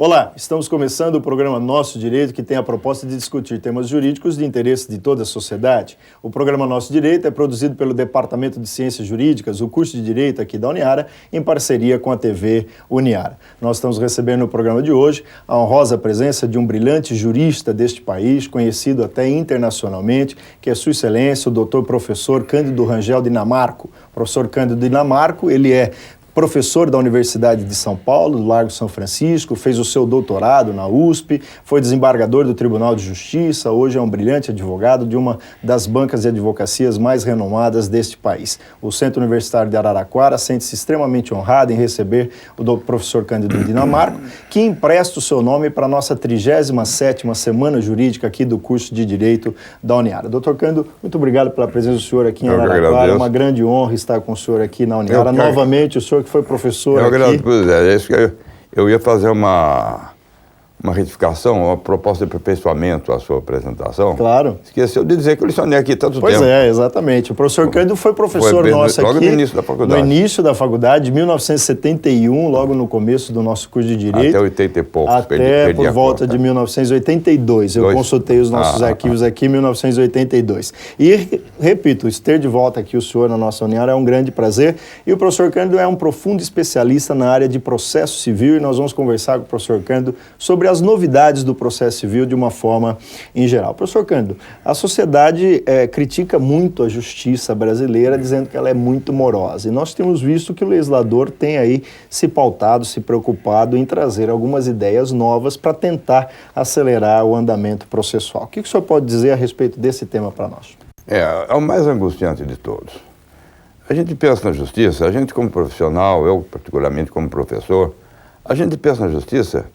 Olá, estamos começando o programa Nosso Direito, que tem a proposta de discutir temas jurídicos de interesse de toda a sociedade. O programa Nosso Direito é produzido pelo Departamento de Ciências Jurídicas, o curso de Direito aqui da Uniara, em parceria com a TV Uniara. Nós estamos recebendo no programa de hoje a honrosa presença de um brilhante jurista deste país, conhecido até internacionalmente, que é Sua Excelência, o doutor professor Cândido Rangel Dinamarco. O professor Cândido Dinamarco, ele é professor da Universidade de São Paulo, do Largo São Francisco, fez o seu doutorado na USP, foi desembargador do Tribunal de Justiça, hoje é um brilhante advogado de uma das bancas de advocacias mais renomadas deste país. O Centro Universitário de Araraquara sente-se extremamente honrado em receber o professor Cândido Dinamarco, que empresta o seu nome para a nossa 37ª Semana Jurídica aqui do curso de Direito da Uniara. Doutor Cândido, muito obrigado pela presença do senhor aqui em Araraquara, é uma grande honra estar com o senhor aqui na Uniara. Novamente, o senhor que foi professor aqui. É isso que eu ia fazer uma retificação, uma proposta de aperfeiçoamento à sua apresentação. Claro. Esqueceu de dizer que eu lecionei aqui tanto tempo. Pois é, exatamente. O professor Cândido foi professor nosso aqui. Logo no início da faculdade. No início da faculdade, de 1971, logo no começo do nosso curso de Direito. Até 80 e poucos. Até por volta de 1982. Eu consultei os nossos arquivos aqui em 1982. E, repito, ter de volta aqui o senhor na nossa Uniara é um grande prazer. E o professor Cândido é um profundo especialista na área de processo civil e nós vamos conversar com o professor Cândido sobre as novidades do processo civil de uma forma em geral. Professor Cândido, a sociedade critica muito a justiça brasileira, dizendo que ela é muito morosa. E nós temos visto que o legislador tem aí se pautado, se preocupado em trazer algumas ideias novas para tentar acelerar o andamento processual. O que o senhor pode dizer a respeito desse tema para nós? É o mais angustiante de todos. A gente pensa na justiça, a gente como profissional, eu particularmente como professor, a gente pensa na justiça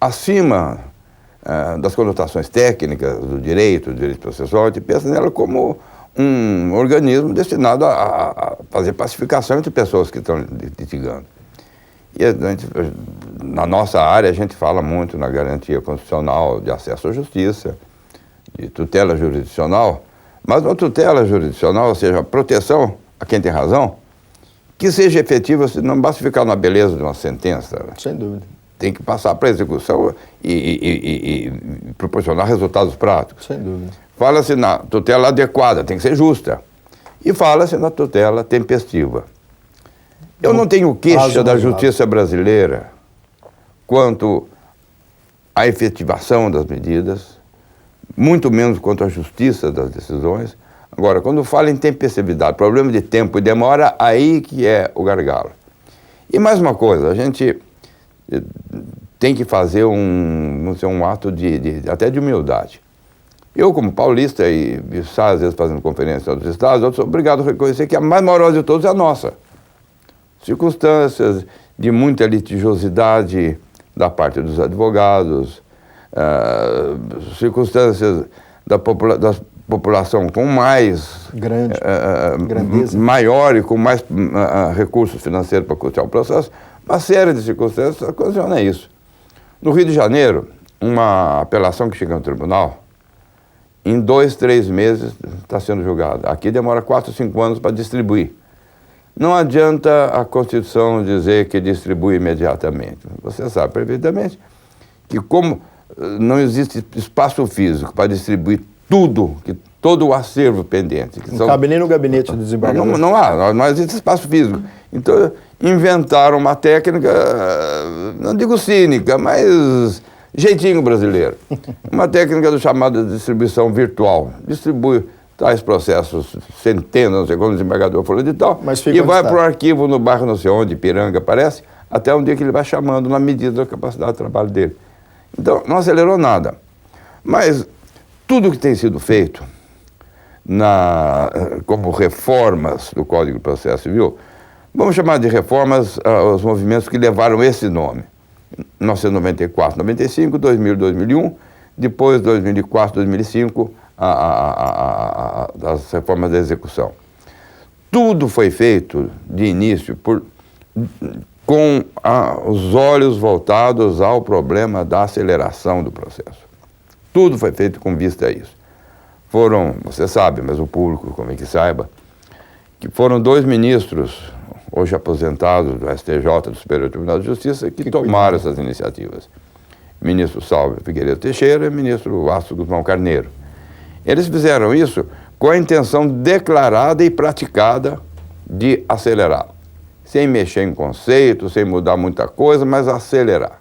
acima das conotações técnicas do direito processual, a gente pensa nela como um organismo destinado a fazer pacificação entre pessoas que estão litigando. E na nossa área a gente fala muito na garantia constitucional de acesso à justiça, de tutela jurisdicional, mas uma tutela jurisdicional, ou seja, a proteção a quem tem razão, que seja efetiva, não basta ficar na beleza de uma sentença. Sem dúvida. Tem que passar para a execução e proporcionar resultados práticos. Sem dúvida. Fala-se na tutela adequada, tem que ser justa. E fala-se na tutela tempestiva. Eu não tenho queixa da justiça brasileira quanto à efetivação das medidas, muito menos quanto à justiça das decisões. Agora, quando fala em tempestividade, problema de tempo e demora, aí que é o gargalo. E mais uma coisa, a gente tem que fazer um ato até de humildade. Eu, como paulista, e às vezes fazendo conferência em outros estados, eu sou obrigado a reconhecer que a mais morosa de todos é a nossa. Circunstâncias de muita litigiosidade da parte dos advogados, circunstâncias da população com mais maior e com mais recursos financeiros para custear o processo, uma série de circunstâncias ocasiona isso. No Rio de Janeiro, uma apelação que chega no tribunal, em 2, 3 meses está sendo julgada. Aqui demora 4, 5 anos para distribuir. Não adianta a Constituição dizer que distribui imediatamente. Você sabe perfeitamente que como não existe espaço físico para distribuir tudo, todo o acervo pendente. Não cabe nem no gabinete do desembargador. Não existe espaço físico. Então, inventaram uma técnica, não digo cínica, mas jeitinho brasileiro. Uma técnica do chamado de distribuição virtual. Distribui tais processos, centenas, não sei quando o desembargador falou de tal, e vai para o arquivo no bairro não sei onde, Ipiranga, parece, até um dia que ele vai chamando na medida da capacidade de trabalho dele. Então, não acelerou nada. Mas tudo que tem sido feito como reformas do Código de Processo Civil, vamos chamar de reformas os movimentos que levaram esse nome. 1994, 95, 2000, 2001, depois 2004, 2005, as reformas da execução. Tudo foi feito de início com os olhos voltados ao problema da aceleração do processo. Tudo foi feito com vista a isso. Foram, você sabe, mas o público convém que saiba, que foram 2 ministros, hoje aposentados do STJ, do Superior Tribunal de Justiça, que tomaram essas iniciativas. ministro Salve Figueiredo Teixeira e ministro Astro Guzmão Carneiro. Eles fizeram isso com a intenção declarada e praticada de acelerar, sem mexer em conceitos, sem mudar muita coisa, mas acelerar.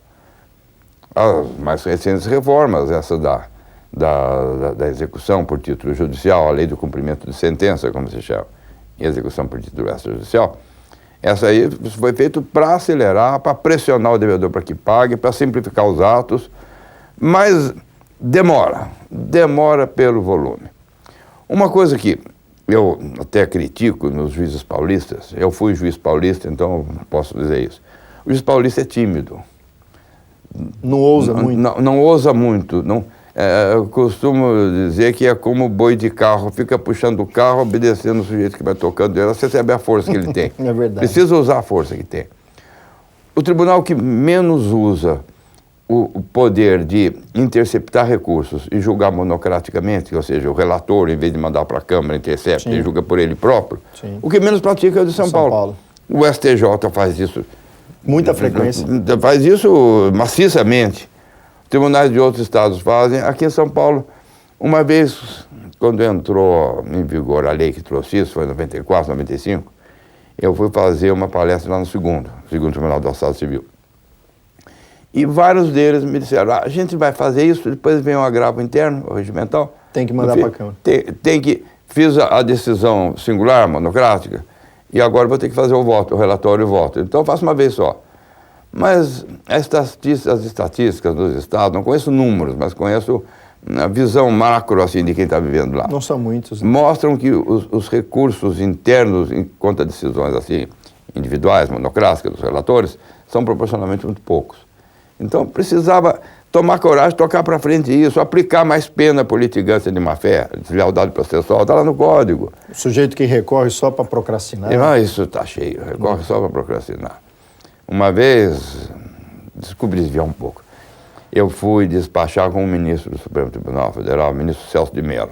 As mais recentes reformas, essa da execução por título judicial, a lei do cumprimento de sentença, como se chama, e execução por título extrajudicial, essa aí foi feito para acelerar, para pressionar o devedor para que pague, para simplificar os atos, mas demora pelo volume. Uma coisa que eu até critico nos juízes paulistas, eu fui juiz paulista, então posso dizer isso. O juiz paulista é tímido. Não ousa muito. Não ousa muito. Eu costumo dizer que é como boi de carro, fica puxando o carro, obedecendo o sujeito que vai tocando ele, você sabe a força que ele tem. É verdade. Precisa usar a força que tem. O tribunal que menos usa o poder de interceptar recursos e julgar monocraticamente, ou seja, o relator, em vez de mandar para a Câmara, intercepta e julga por ele próprio, o que menos pratica é o de São Paulo. O STJ faz isso. Muita frequência. Faz isso maciçamente. Tribunais de outros estados fazem. Aqui em São Paulo, uma vez, quando entrou em vigor a lei que trouxe isso, foi em 94, 95, eu fui fazer uma palestra lá no segundo Tribunal do Estado Civil. E vários deles me disseram, a gente vai fazer isso, depois vem um agravo interno, o regimental. Tem que mandar para a Câmara. Fiz a decisão singular, monocrática, e agora vou ter que fazer o voto, o relatório e o voto. Então eu faço uma vez só. Mas as estatísticas dos estados, não conheço números, mas conheço a visão macro assim, de quem está vivendo lá. Não são muitos. Né? Mostram que os recursos internos contra decisões assim, individuais, monocráticas dos relatores, são proporcionalmente muito poucos. Então precisava tomar coragem, tocar para frente isso, aplicar mais pena por litigância de má-fé, deslealdade processual, está lá no código. O sujeito que recorre só para procrastinar. Isso está cheio, recorre só para procrastinar. Uma vez, descobri desviar um pouco, eu fui despachar com o ministro do Supremo Tribunal Federal, o ministro Celso de Mello.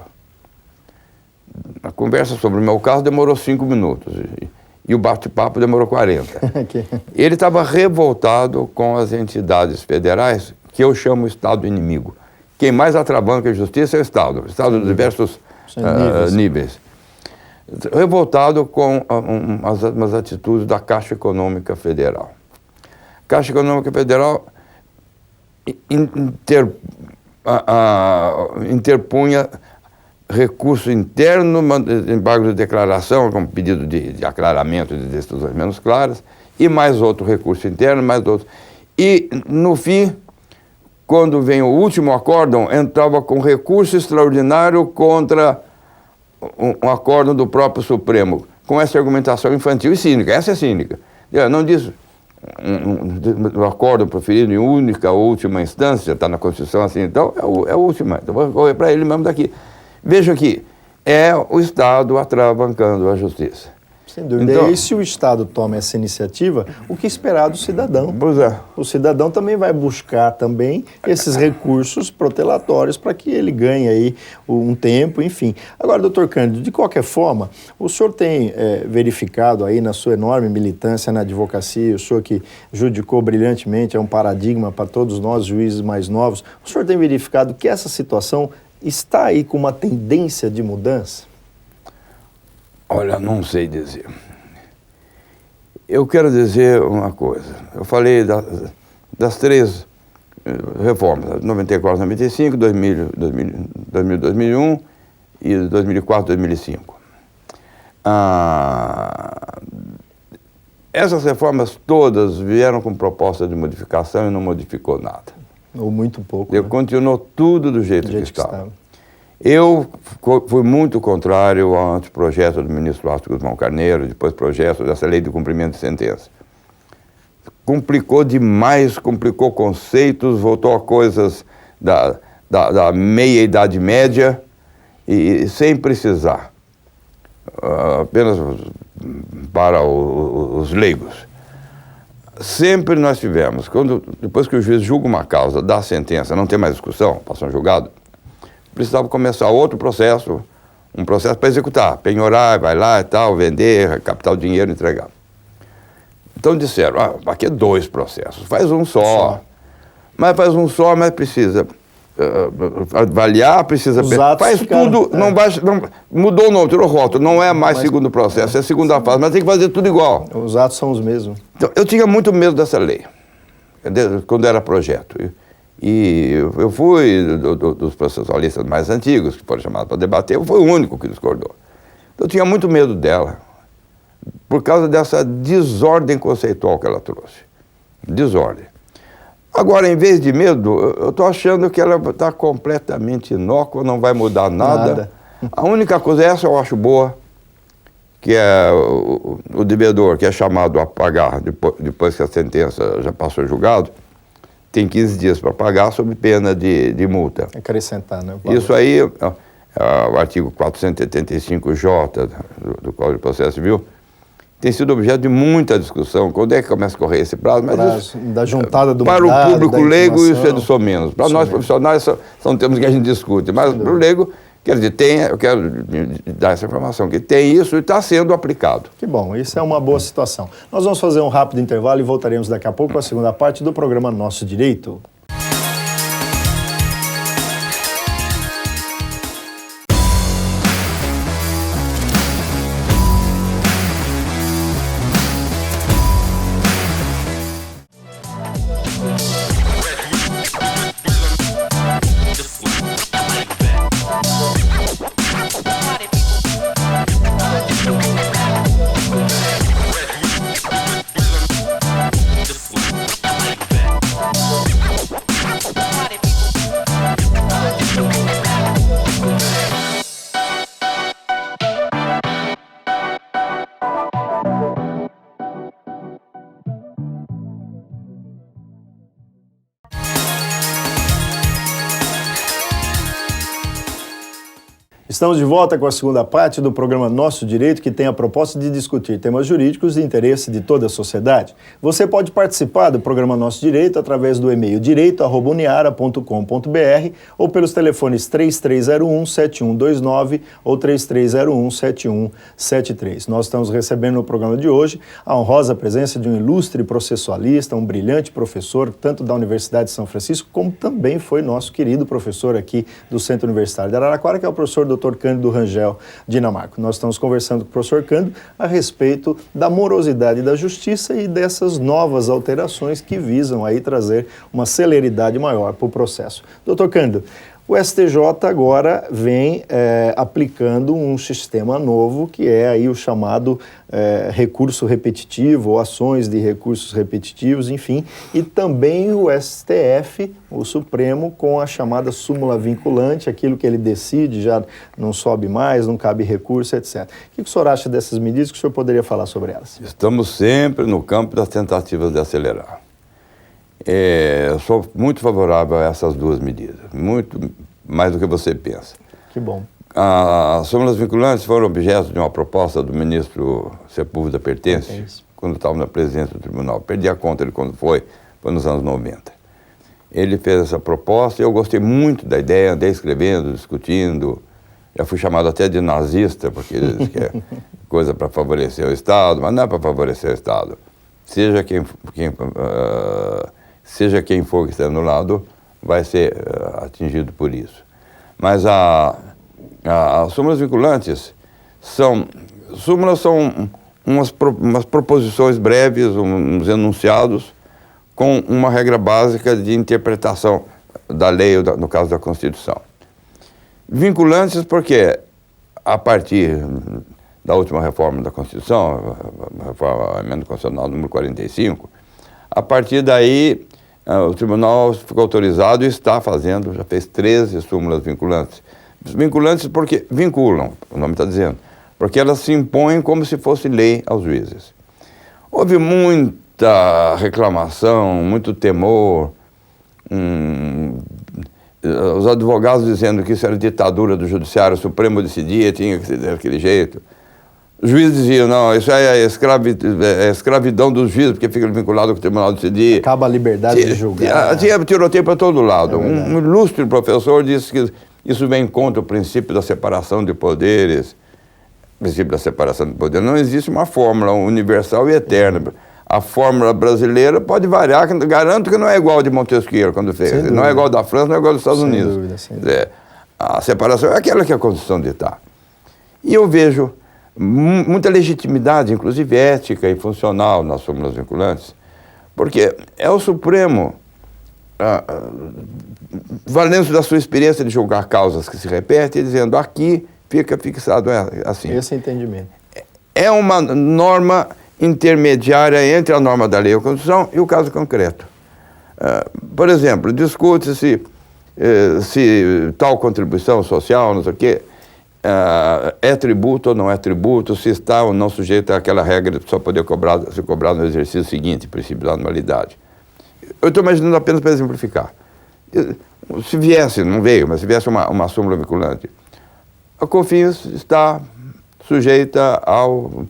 A conversa sobre o meu caso demorou 5 minutos e o bate-papo demorou 40. Ele estava revoltado com as entidades federais, que eu chamo Estado inimigo. Quem mais atravanca a justiça é o Estado de diversos níveis. Revoltado com umas atitudes da Caixa Econômica Federal. A Caixa Econômica Federal interpunha recurso interno, embargo de declaração, com pedido de aclaramento de decisões menos claras, e mais outro recurso interno, mais outro. E, no fim, quando vem o último acórdão, entrava com recurso extraordinário contra um acórdão do próprio Supremo, com essa argumentação infantil e cínica. Essa é cínica. Não diz um acórdão proferido em única ou última instância, está na Constituição assim, então é a última. Então vou correr para ele mesmo daqui. Veja aqui, é o Estado atravancando a justiça. Sem dúvida. Então, e se o Estado toma essa iniciativa, o que esperar do cidadão? Pois é. O cidadão também vai buscar também esses recursos protelatórios para que ele ganhe aí um tempo, enfim. Agora, doutor Cândido, de qualquer forma, o senhor tem verificado aí na sua enorme militância na advocacia, o senhor que judicou brilhantemente, é um paradigma para todos nós, juízes mais novos, o senhor tem verificado que essa situação está aí com uma tendência de mudança? Olha, não sei dizer. Eu quero dizer uma coisa. Eu falei das 3 reformas, 94, 95, 2001 e 2004, 2005. Essas reformas todas vieram com proposta de modificação e não modificou nada. Ou muito pouco. Continuou tudo do jeito que estava. Eu fui muito contrário ao anteprojeto do ministro Astro Guzmão Carneiro, depois projeto dessa lei de cumprimento de sentença. Complicou demais, complicou conceitos, voltou a coisas da meia-idade média e sem precisar, apenas para os leigos. Sempre nós tivemos, depois que o juiz julga uma causa, dá a sentença, não tem mais discussão, passou um julgado, precisava começar outro processo, um processo para executar, penhorar, vai lá e tal, vender, captar o dinheiro e entregar. Então disseram, aqui é 2 processos, faz um só. mas faz um só, mas precisa avaliar, precisa... Faz tudo, mudou o nome, tirou rótulo, não é mais segundo processo, é segunda fase, mas tem que fazer tudo igual. Os atos são os mesmos. Então, eu tinha muito medo dessa lei, quando era projeto. E eu fui dos processualistas mais antigos, que foram chamados para debater, eu fui o único que discordou. Então, eu tinha muito medo dela, por causa dessa desordem conceitual que ela trouxe. Desordem. Agora, em vez de medo, eu estou achando que ela está completamente inócua, não vai mudar nada. A única coisa, essa eu acho boa, que é o devedor, que é chamado a pagar, depois que a sentença já passou julgado, tem 15 dias para pagar sob pena de multa. Acrescentar, né? Isso aí, o artigo 475J do Código de Processo Civil, tem sido objeto de muita discussão. Quando é que começa a correr esse prazo? Mas isso, da juntada do para o público leigo, isso é de somenos. Para nós profissionais, são termos que a gente discute. Mas para o leigo, quer dizer, eu quero dar essa informação, que tem isso e está sendo aplicado. Que bom, isso é uma boa situação. Nós vamos fazer um rápido intervalo e voltaremos daqui a pouco com a segunda parte do programa Nosso Direito. Estamos de volta com a segunda parte do programa Nosso Direito, que tem a proposta de discutir temas jurídicos de interesse de toda a sociedade. Você pode participar do programa Nosso Direito através do e-mail direito@uniara.com.br ou pelos telefones 3301-7129 ou 3301-7173. Nós estamos recebendo no programa de hoje a honrosa presença de um ilustre processualista, um brilhante professor, tanto da Universidade de São Francisco, como também foi nosso querido professor aqui do Centro Universitário de Araraquara, que é o professor Dr. Cândido Rangel Dinamarco. Nós estamos conversando com o professor Cândido a respeito da morosidade da justiça e dessas novas alterações que visam aí trazer uma celeridade maior para o processo. Doutor Cândido, o STJ agora vem aplicando um sistema novo que é aí o chamado recurso repetitivo ou ações de recursos repetitivos, enfim, e também o STF, o Supremo, com a chamada súmula vinculante, aquilo que ele decide já não sobe mais, não cabe recurso, etc. O que o senhor acha dessas medidas, que o senhor poderia falar sobre elas? Estamos sempre no campo das tentativas de acelerar. Eu sou muito favorável a essas duas medidas, muito mais do que você pensa. Que bom. As súmulas vinculantes foram objeto de uma proposta do ministro Sepúlveda Pertence, quando estava na presidência do tribunal. Perdi a conta de quando foi nos anos 90. Ele fez essa proposta e eu gostei muito da ideia, andei escrevendo, discutindo. Já fui chamado até de nazista, porque ele diz que é coisa para favorecer o Estado, mas não é para favorecer o Estado. Seja quem for que esteja no lado, vai ser atingido por isso. Mas as súmulas vinculantes são umas proposições breves, uns enunciados, com uma regra básica de interpretação da lei, no caso da Constituição. Vinculantes porque, a partir da última reforma da Constituição, a emenda constitucional número 45, a partir daí, o tribunal ficou autorizado e está fazendo, já fez 13 súmulas vinculantes. Vinculantes porque vinculam, o nome está dizendo, porque elas se impõem como se fosse lei aos juízes. Houve muita reclamação, muito temor, os advogados dizendo que isso era ditadura do judiciário, o Supremo decidia, tinha que ser daquele jeito. Os juízes diziam, não, isso é escravidão dos juízes, porque fica vinculado com o tribunal decidir. Acaba a liberdade de julgar. Tinha tiroteio para todo lado. Um ilustre professor disse que isso vem contra o princípio da separação de poderes. O princípio da separação de poderes. Não existe uma fórmula universal e eterna. a fórmula brasileira pode variar, garanto que não é igual de Montesquieu quando fez, não é igual da França, não é igual dos Estados Unidos. Dúvida, sem dúvida. A separação é aquela que a Constituição dita. E eu vejo muita legitimidade, inclusive ética e funcional, nas súmulas vinculantes, porque é o Supremo, valendo da sua experiência de julgar causas que se repetem, dizendo aqui fica fixado assim. Esse entendimento. É uma norma intermediária entre a norma da lei e a Constituição e o caso concreto. Por exemplo, discute-se se tal contribuição social, não sei o quê, é tributo ou não é tributo, se está ou não sujeito àquela regra de só poder ser cobrado no exercício seguinte, princípio da anualidade. Eu estou imaginando apenas para exemplificar. Se viesse, não veio, mas se viesse uma súmula vinculante, a COFINS está sujeita ao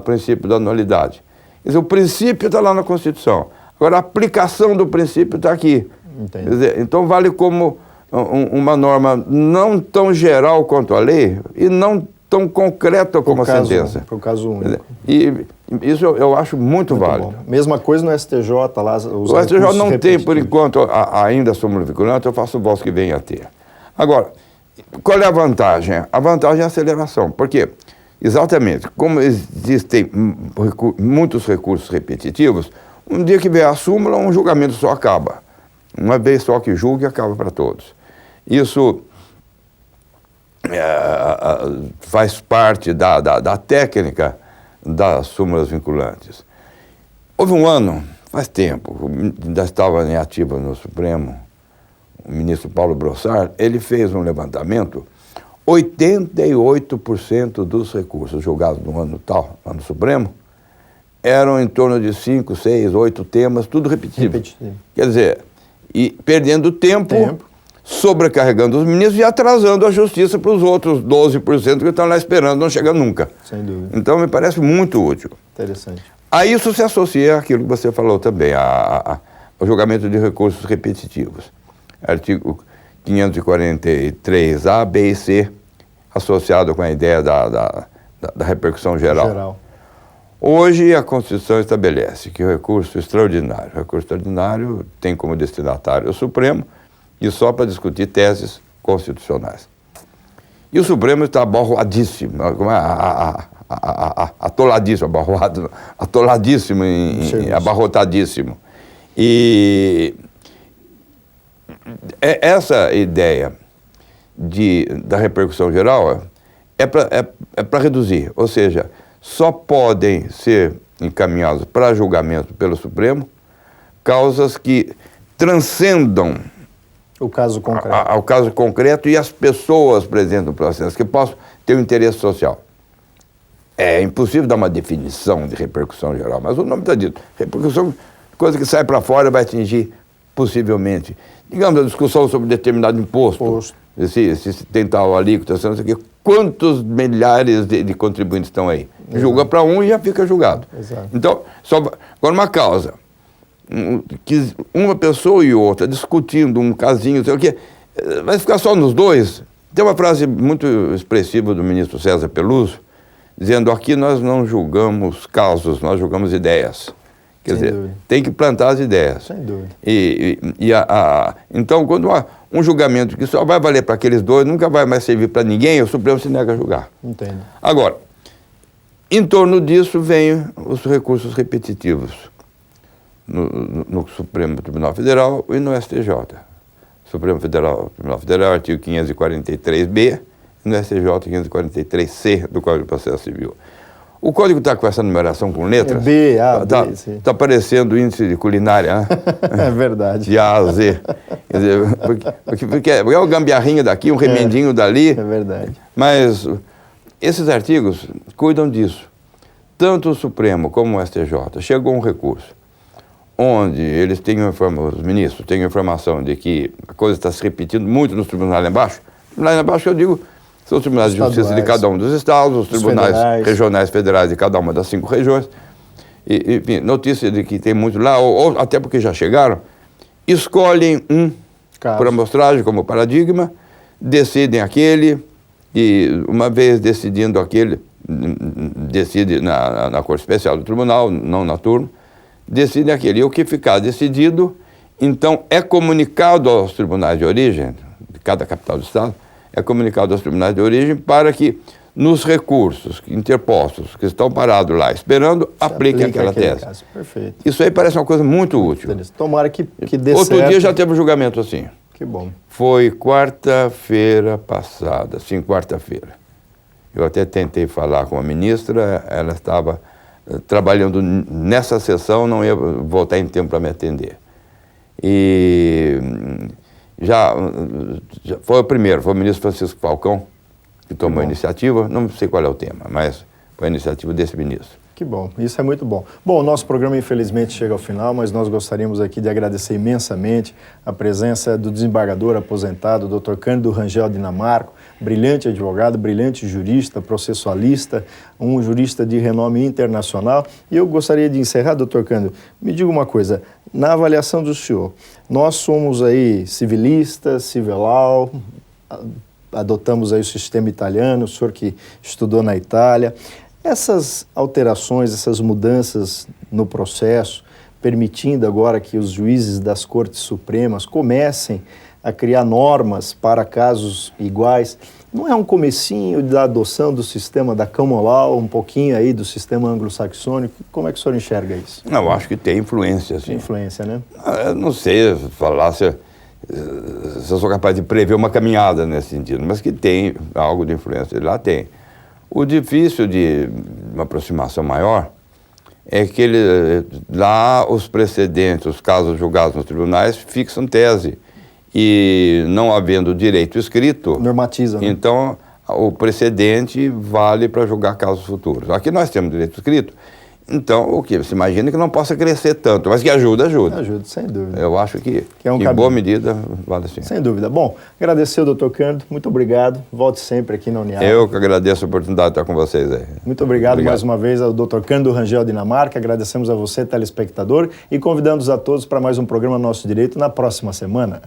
princípio da anualidade. Quer dizer, o princípio está lá na Constituição. Agora, a aplicação do princípio está aqui. Quer dizer, então, vale como uma norma não tão geral quanto a lei e não tão concreta como a sentença. Para o caso único. E isso eu acho muito válido. Bom. Mesma coisa no STJ lá. O STJ não tem, por enquanto, ainda a súmula vinculante, eu faço voz que venha a ter. Agora, qual é a vantagem? A vantagem é a aceleração. Por quê? Exatamente, como existem muitos recursos repetitivos, um dia que vier a súmula, um julgamento só acaba. Uma vez só que julgue, acaba para todos. Isso faz parte da técnica das súmulas vinculantes. Houve um ano, faz tempo, ainda estava em ativa no Supremo, o ministro Paulo Brossard, ele fez um levantamento, 88% dos recursos julgados no ano tal, lá no Supremo, eram em torno de 5, 6, 8 temas, tudo repetido. Quer dizer, e perdendo tempo, sobrecarregando os ministros e atrasando a justiça para os outros 12% que estão lá esperando, não chega nunca. Sem dúvida. Então, me parece muito útil. Interessante. A isso se associa aquilo que você falou também, ao julgamento de recursos repetitivos. Artigo 543A, B e C, associado com a ideia da repercussão geral. Hoje, a Constituição estabelece que o recurso extraordinário tem como destinatário o Supremo e só para discutir teses constitucionais. E o Supremo está abarroadíssimo, atoladíssimo, abarrotadíssimo. E essa ideia da repercussão geral é para reduzir, ou seja, só podem ser encaminhados para julgamento pelo Supremo causas que transcendam o caso concreto. Ao caso concreto e as pessoas presentes no processo, que possam ter um interesse social. É impossível dar uma definição de repercussão geral, mas o nome está dito. Repercussão, coisa que sai para fora, vai atingir possivelmente. Digamos, a discussão sobre determinado imposto. Se tem tal alíquota, não sei o quê. Quantos milhares de contribuintes estão aí? Exato. Julga para um e já fica julgado. Exato. Então, agora uma causa, que uma pessoa e outra discutindo um casinho, não sei o quê, vai ficar só nos dois. Tem uma frase muito expressiva do ministro César Peluso, dizendo: aqui nós não julgamos casos, nós julgamos ideias. Quer dizer, tem que plantar as ideias. Sem dúvida. Então, quando há um julgamento que só vai valer para aqueles dois, nunca vai mais servir para ninguém, o Supremo se nega a julgar. Entendo. Agora, em torno disso vêm os recursos repetitivos no Supremo Tribunal Federal e no STJ. Supremo Tribunal Federal, artigo 543B, e no STJ, 543C do Código de Processo Civil. O código está com essa numeração com letras. B, A, B, C. Está parecendo índice de culinária, né? É verdade. De A a Z. Quer dizer, porque é o gambiarrinho daqui, um remendinho dali. É verdade. Mas esses artigos cuidam disso. Tanto o Supremo como o STJ chegou um recurso onde eles os ministros têm informação de que a coisa está se repetindo muito nos tribunais lá embaixo. Lá embaixo eu digo, são os tribunais de justiça de cada um dos estados, os tribunais regionais federais de cada uma das 5 regiões. E, enfim, notícia de que tem muito lá, ou até porque já chegaram, escolhem um por amostragem como paradigma, decidem aquele, e uma vez decidindo aquele, decide na Corte Especial do Tribunal, não na turma, decide aquele. E o que ficar decidido, então, é comunicado aos tribunais de origem, de cada capital do Estado, é comunicado aos tribunais de origem para que, nos recursos interpostos que estão parados lá esperando, apliquem aquela tese. Caso. Perfeito. Isso aí parece uma coisa muito útil. Tomara que dê Outro certo. dia já teve um julgamento assim. Que bom. Foi quarta-feira passada, sim, quarta-feira. Eu até tentei falar com a ministra, ela estava trabalhando nessa sessão, não ia voltar em tempo para me atender. E já foi o primeiro, foi o ministro Francisco Falcão, que tomou a iniciativa, não sei qual é o tema, mas foi a iniciativa desse ministro. Que bom, isso é muito bom. Bom, o nosso programa infelizmente chega ao final, mas nós gostaríamos aqui de agradecer imensamente a presença do desembargador aposentado, Dr. Cândido Rangel Dinamarco, brilhante advogado, brilhante jurista, processualista, um jurista de renome internacional. E eu gostaria de encerrar, Dr. Cândido, me diga uma coisa, na avaliação do senhor, nós somos aí civilistas, civilau, adotamos aí o sistema italiano, o senhor que estudou na Itália. Essas alterações, essas mudanças no processo, permitindo agora que os juízes das Cortes Supremas comecem a criar normas para casos iguais, não é um comecinho da adoção do sistema da common law, um pouquinho aí do sistema anglo-saxônico? Como é que o senhor enxerga isso? Não, eu acho que tem influência, sim. Tem influência, né? Eu não sei falar se eu sou capaz de prever uma caminhada nesse sentido, mas que tem algo de influência, lá tem. O difícil de uma aproximação maior é que lá os precedentes, os casos julgados nos tribunais, fixam tese. E não havendo direito escrito, normatiza, né? Então o precedente vale para julgar casos futuros. Aqui nós temos direito escrito, então o que? Você imagina que não possa crescer tanto, mas que ajuda. Ajuda, sem dúvida. Eu acho que é um em boa medida vale sim. Sem dúvida. Bom, agradecer ao Dr. Cândido, muito obrigado. Volte sempre aqui na Uniara. Eu que agradeço a oportunidade de estar com vocês aí. Muito obrigado mais uma vez ao Dr. Cândido Rangel Dinamarca, agradecemos a você, telespectador, e convidamos a todos para mais um programa Nosso Direito na próxima semana.